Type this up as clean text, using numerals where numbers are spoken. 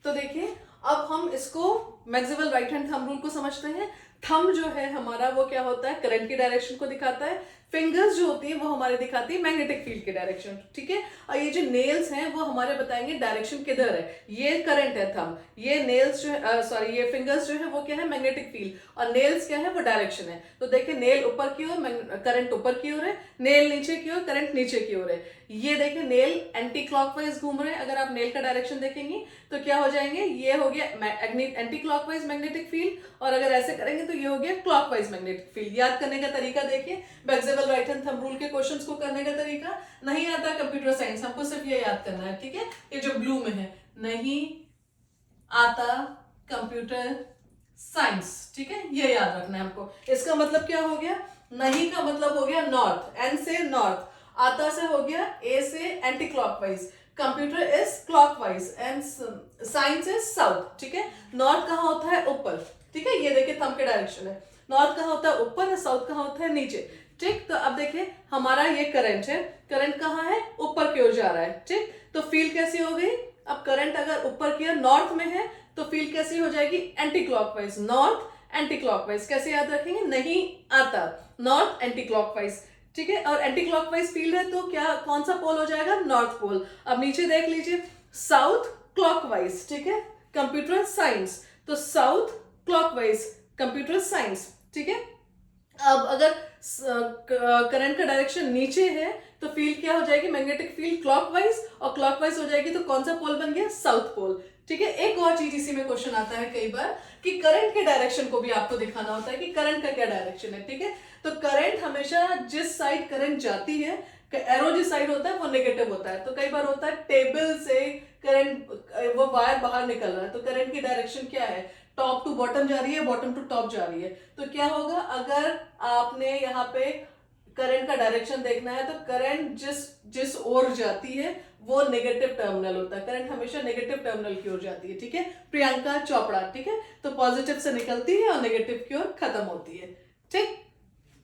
तो देखिए अब हम इसको Maxwell right hand thumb rule को समझते हैं। थंब जो है हमारा वो क्या होता है, करंट की डायरेक्शन को दिखाता है। फिंगर्स जो होती है वो हमारे दिखाती है मैग्नेटिक फील्ड की डायरेक्शन, ठीक है। और ये जो नेल्स हैं वो हमारे बताएंगे डायरेक्शन किधर है। ये करंट है थंब, ये नेल्स जो है सॉरी ये फिंगर्स जो है वो क्या है, मैग्नेटिक फील्ड, और नेल्स क्या है, वो डायरेक्शन है। तो देखिए नेल ऊपर की ओर, करंट ऊपर की ओर है, नेल नीचे की ओर, करंट नीचे की ओर है। ये देखिए नेल एंटी क्लॉकवाइज घूम रहे हैं। अगर आप नेल का डायरेक्शन देखेंगे तो क्या हो जाएंगे, ये हो गया एंटी क्लॉकवाइज मैग्नेटिक फील्ड, और अगर ऐसे करेंगे तो ये हो गया क्लॉकवाइज मैग्नेटिक फील्ड। याद करने का तरीका देखिए, Maxwell right hand thumb rule के क्वेश्चंस को करने का तरीका। नहीं आता कंप्यूटर साइंस, हमको सिर्फ ये याद करना है, ठीक है। ये जो ब्लू में है, नहीं आता कंप्यूटर साइंस, ठीक है, ये याद रखना है हमको। इसका मतलब क्या हो गया, नहीं का मतलब हो गया नॉर्थ, एन से नॉर्थ, आता से हो गया ए से anti clockwise, computer is clockwise, and science is south, ठीक है। नॉर्थ कहाँ होता है, ऊपर, ठीक है। ये देखिए थंब के डायरेक्शन है, नॉर्थ कहाँ होता है, ऊपर, है, साउथ कहाँ होता है, नीचे, ठीक। तो अब देखिए हमारा ये करंट है, करंट कहाँ है, ऊपर की ओर जा रहा है, ठीक। तो फील्ड कैसी हो गई, अब करंट अगर ऊपर की ओर नॉर्थ में है तो फील्ड कैसी हो जाएगी, anti clockwise, north anti clockwise. कैसे याद रखेंगे, नहीं आता, नॉर्थ एंटी क्लॉकवाइज, ठीक है। और एंटी क्लॉकवाइज फील्ड है तो क्या, कौन सा पोल हो जाएगा, नॉर्थ पोल। अब नीचे देख लीजिए, साउथ क्लॉकवाइज, ठीक है, कंप्यूटर साइंस, तो साउथ क्लॉकवाइज कंप्यूटर साइंस, ठीक है। अब अगर करंट का डायरेक्शन नीचे है तो फील्ड क्या हो जाएगी, मैग्नेटिक फील्ड क्लॉकवाइज, और क्लॉकवाइज हो जाएगी तो कौन सा पोल बन गया, साउथ पोल, ठीक है। एक और चीज इसी में क्वेश्चन आता है कई बार कि करंट के डायरेक्शन को भी आपको दिखाना होता है कि करंट का क्या डायरेक्शन है, ठीक है। तो करंट हमेशा जिस साइड करंट जाती है, एरो जिस साइड होता है वो नेगेटिव होता है। तो कई बार होता है टेबल से करंट, वो वायर बाहर निकल रहा है तो करंट की डायरेक्शन क्या है, टॉप टू बॉटम जा रही है, बॉटम टू टॉप जा रही है। तो क्या होगा, अगर आपने यहाँ पे करंट का डायरेक्शन देखना है तो करंट जिस जिस ओर जाती है वो नेगेटिव टर्मिनल होता है, करंट हमेशा नेगेटिव टर्मिनल की ओर जाती है, ठीक है। प्रियंका चोपड़ा, ठीक है। तो पॉजिटिव से निकलती है और नेगेटिव की ओर खत्म होती है, ठीक।